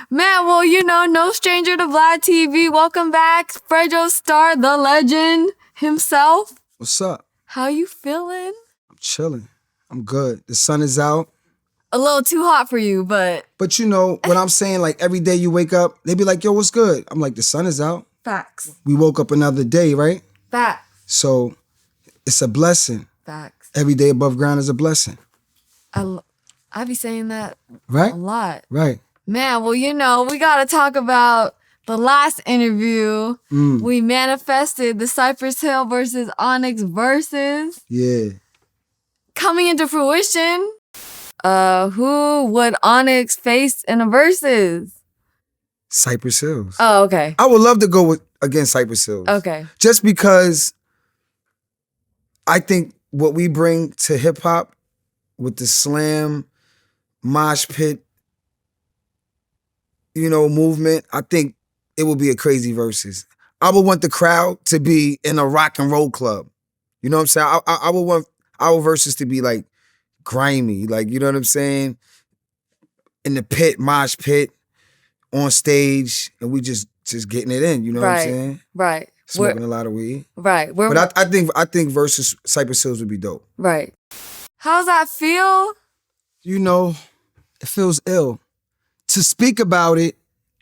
Man, well, no stranger to Vlad TV. Welcome back, Fredro, Starr, the legend himself. What's up? How you feeling? I'm chilling. I'm good. The sun is out. A little too hot for you, but... But when I'm saying, like, every day you wake up, they be like, yo, what's good? I'm like, the sun is out. Facts. We woke up another day, right? Facts. So it's a blessing. Facts. Every day above ground is a blessing. I be saying that right? A lot. Right. Man, well, we got to talk about the last interview. We manifested the Cypress Hill versus Onyx Verzuz. Yeah. Coming into fruition. Who would Onyx face in a Verzuz? Cypress Hills. Oh, okay. I would love to go against Cypress Hills. Okay. Just because I think what we bring to hip hop with the slam, mosh pit, movement, I think it would be a crazy Verzuz. I would want the crowd to be in a rock and roll club. You know what I'm saying? I would want our Verzuz to be like grimy, like, you know what I'm saying? In the pit, mosh pit, on stage, and we just getting it in, you know what I'm saying? Right. Smoking a lot of weed. Right. But I think versus Cypress Hills would be dope. Right. How's that feel? It feels ill to speak about it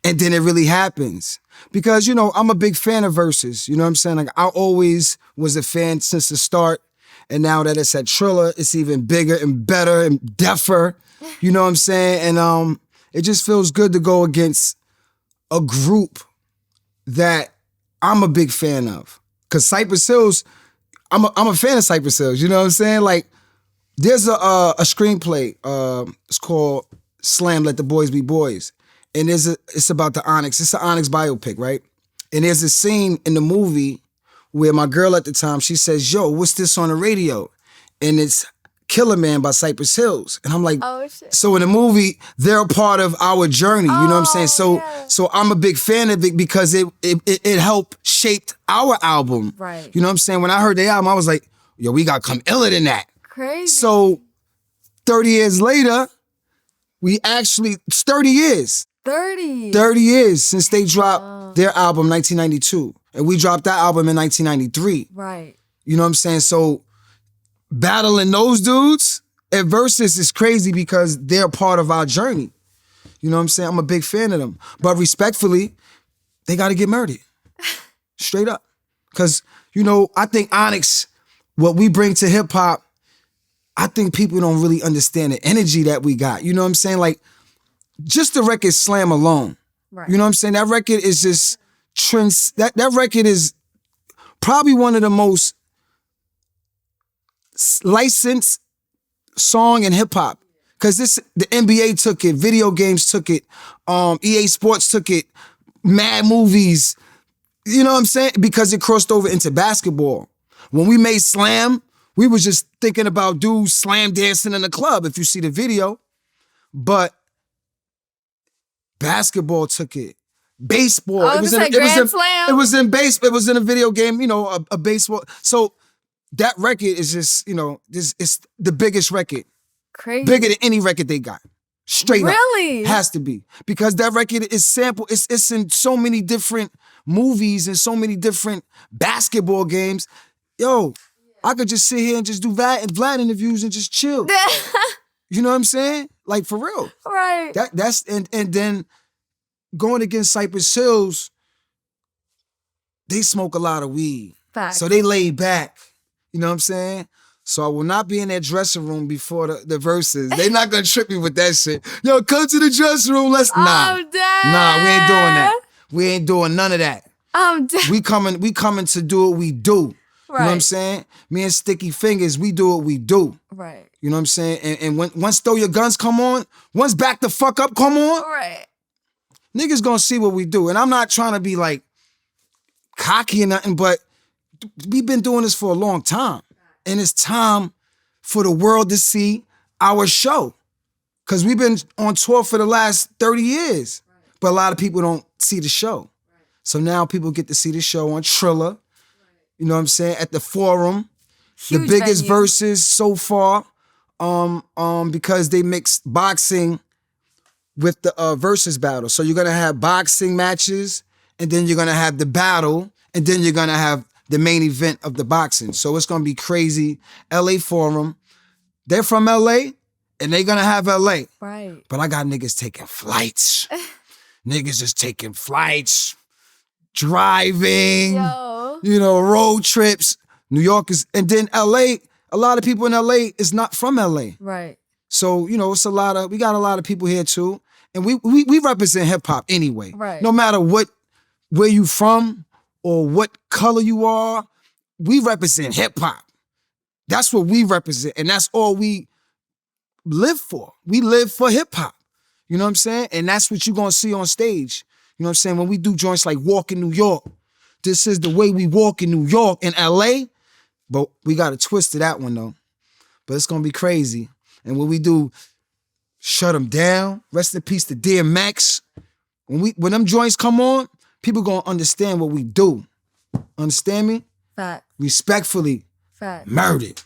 and then it really happens. Because, I'm a big fan of Verzuz. You know what I'm saying? Like, I always was a fan since the start. And now that it's at Triller, it's even bigger and better and deafer. You know what I'm saying? And it just feels good to go against a group that I'm a big fan of. Because Cypress Hills, I'm a fan of Cypress Hills. You know what I'm saying? Like, there's a screenplay. It's called Slam, Let the Boys Be Boys. And it's about the Onyx. It's an Onyx biopic, right? And there's a scene in the movie where my girl at the time, she says, yo, what's this on the radio? And it's Killer Man by Cypress Hills. And I'm like, oh, shit. So in the movie, they're a part of our journey. You know what I'm saying? So I'm a big fan of it because it helped shape our album. Right. You know what I'm saying? When I heard the album, I was like, yo, we got to come iller than that. Crazy. So 30 years later, it's 30 years. 30 years since they dropped their album, 1992. And we dropped that album in 1993. Right. You know what I'm saying? So battling those dudes at Verzuz is crazy because they're part of our journey. You know what I'm saying? I'm a big fan of them. But respectfully, they got to get murdered. Straight up. Because, I think Onyx, what we bring to hip hop, I think people don't really understand the energy that we got. You know what I'm saying? Like, just the record Slam alone. Right. You know what I'm saying? That record is just that record is probably one of the most licensed song in hip hop. Cause the NBA took it, video games took it, EA Sports took it, mad movies. You know what I'm saying? Because it crossed over into basketball. When we made Slam, we was just thinking about dudes slam dancing in the club, if you see the video. But basketball took it. Baseball. It was in a video game, a baseball. So that record is just, it's the biggest record. Crazy. Bigger than any record they got. Straight up. Really? Has to be. Because that record is sampled. It's in so many different movies and so many different basketball games. Yo, I could just sit here and just do Vlad interviews and just chill. You know what I'm saying? Like, for real. Right. And then going against Cypress Hills, they smoke a lot of weed. Facts. So they laid back. You know what I'm saying? So I will not be in that dressing room before the Verzuz. They not gonna trip me with that shit. Yo, come to the dressing room. I'm dead. Nah, we ain't doing that. We ain't doing none of that. I'm dead. We coming to do what we do. Right. You know what I'm saying? Me and Sticky Fingaz, we do what we do. Right. You know what I'm saying? And once Throw Your Guns come on, once Back the Fuck Up come on, right, niggas gonna see what we do. And I'm not trying to be like cocky or nothing, but we've been doing this for a long time. And it's time for the world to see our show. Because we've been on tour for the last 30 years. But a lot of people don't see the show. So now people get to see the show on Triller. You know what I'm saying? At the Forum. Huge the biggest venue. Verzuz so far. Because they mix boxing with the versus battle. So you're gonna have boxing matches, and then you're gonna have the battle, and then you're gonna have the main event of the boxing. So it's gonna be crazy. LA Forum. They're from LA, and they're gonna have LA. Right. But I got niggas taking flights. Niggas is taking flights, driving, road trips. New York is, and then LA, a lot of people in LA is not from LA. Right. So, we got a lot of people here too. And we represent hip hop anyway. Right. No matter where you from or what color you are, we represent hip hop. That's what we represent. And that's all we live for. We live for hip hop. You know what I'm saying? And that's what you're going to see on stage. You know what I'm saying? When we do joints like Walk in New York, this is the way we walk in New York and LA. But we got a twist to that one though. But it's going to be crazy. And when we do Shut 'Em Down, rest in peace to DMX. When them joints come on, people going to understand what we do. Understand me? Fact. Respectfully. Fact. Murdered.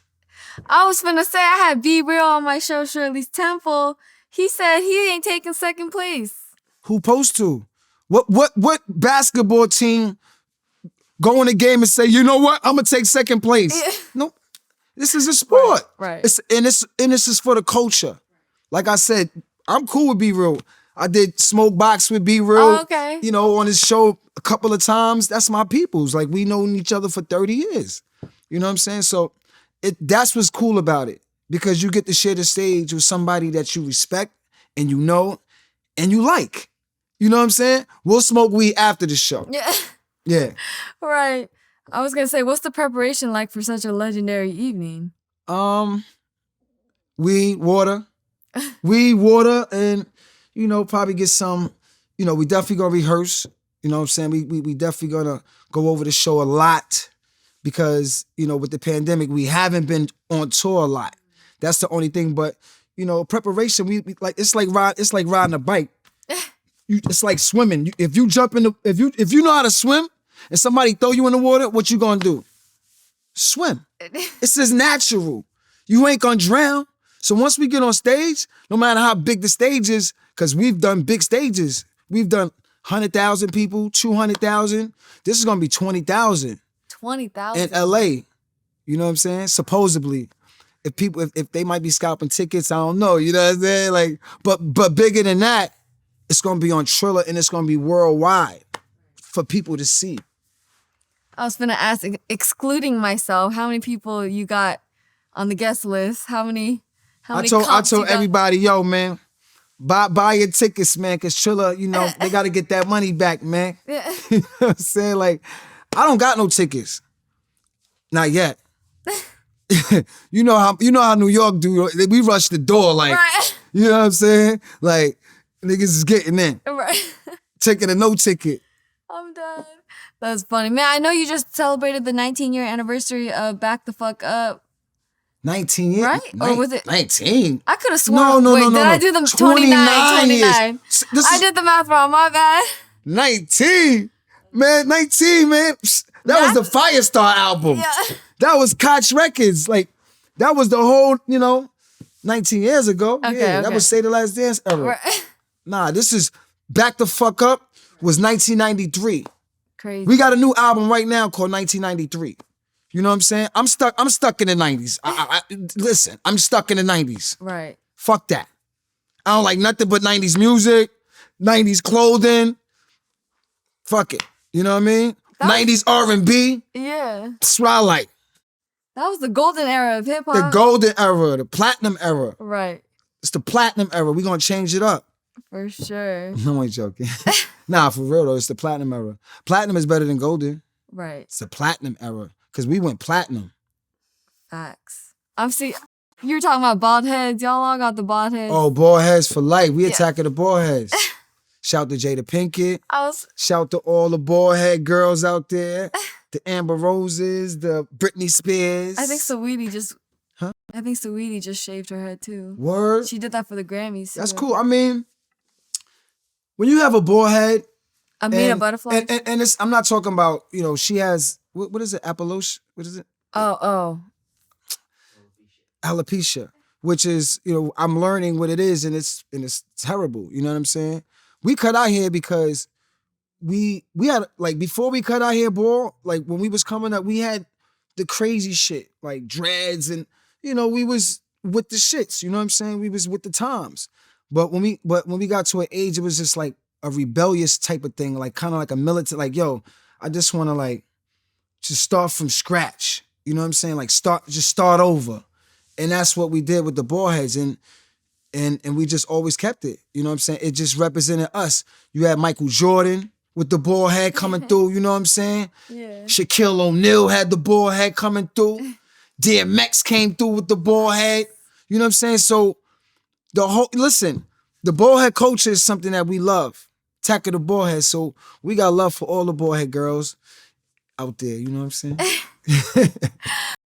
I was finna say I had Be Real on my show, Shirley's Temple. He said he ain't taking second place. Who supposed to? What basketball team go in a game and say, you know what? I'm gonna take second place. Nope. This is a sport. Right. This is for the culture. Like I said, I'm cool with Be Real. I did Smoke Box with Be Real. Oh, okay. On his show a couple of times. That's my peoples. Like we known each other for 30 years. You know what I'm saying? So that's what's cool about it. Because you get to share the stage with somebody that you respect and you know and you like. You know what I'm saying? We'll smoke weed after the show. Yeah. Yeah. Right. I was gonna say, what's the preparation like for such a legendary evening? Weed, water. Weed, water, and, probably get some, we definitely gonna rehearse. You know what I'm saying? We definitely gonna go over the show a lot because, with the pandemic, we haven't been on tour a lot. That's the only thing. But, preparation, we like it's like riding a bike. It's like swimming. If you jump in if you know how to swim and somebody throw you in the water, what you gonna do? Swim. It's just natural. You ain't gonna drown. So once we get on stage, no matter how big the stage is, because we've done big stages. We've done 100,000 people, 200,000. This is gonna be 20,000. 20,000? In LA. You know what I'm saying? Supposedly. If they might be scalping tickets, I don't know. You know what I'm saying? Like, but bigger than that, it's gonna be on Triller and it's gonna be worldwide for people to see. I was gonna ask, excluding myself, how many people you got on the guest list? How many I told everybody, yo, man, buy your tickets, man, because Triller, they gotta get that money back, man. Yeah. You know what I'm saying? Like, I don't got no tickets. Not yet. You know how New York do. We rush the door, like, right. You know what I'm saying? Like, niggas is getting in. Right. Ticket or no ticket. I'm done. That's funny. Man, I know you just celebrated the 19-year anniversary of Back the Fuck Up. 19 years? Right? Or was it? 19? I could have sworn. No. Did I do the 29? 29. I did the math wrong. My bad. 19? Man, 19, man. That was the Firestar album. Yeah. That was Koch Records. Like, that was the whole, 19 years ago. Okay, yeah, that was Say the Last Dance era. Right. Nah, this is Back the Fuck Up was 1993. Crazy. We got a new album right now called 1993. You know what I'm saying? I'm stuck in the 90s. Listen, I'm stuck in the 90s. Right. Fuck that. I don't like nothing but 90s music, 90s clothing. Fuck it. You know what I mean? 90s R&B. Yeah. That's what I like. That was the golden era of hip hop. The golden era, the platinum era. Right. It's the platinum era. We're going to change it up. For sure. No, I ain't joking. Nah, for real though, it's the platinum era. Platinum is better than golden. Right. It's the platinum era. Because we went platinum. Facts. You were talking about bald heads. Y'all all got the bald heads. Oh, bald heads for life. We attacking the bald heads. Shout to Jada Pinkett. Shout to all the bald head girls out there. The Amber Roses, the Britney Spears. I think Saweetie just shaved her head too. Word? She did that for the Grammys. That's cool. I mean, when you have a bald head. Amina Butterfly. And it's, I'm not talking about, she has, what is it? Alopecia? What is it? Oh. Alopecia. which is, you know, I'm learning what it is, and it's terrible. You know what I'm saying? We cut our hair because we had, like, before we cut our hair bald, like when we was coming up, we had the crazy shit, like dreads, and you know, we was with the shits, you know what I'm saying? We was with the times. But when we got to an age, it was just like a rebellious type of thing, like kind of like a militant, like, yo, I just want to like just start from scratch. You know what I'm saying? Like start over. And that's what we did with the bald heads, and we just always kept it. You know what I'm saying? It just represented us. You had Michael Jordan with the bald head coming through, you know what I'm saying? Yeah. Shaquille O'Neal had the bald head coming through. DMX came through with the bald head. You know what I'm saying? So the bald head culture is something that we love. Attack of the bald head. So we got love for all the bald head girls out there, you know what I'm saying?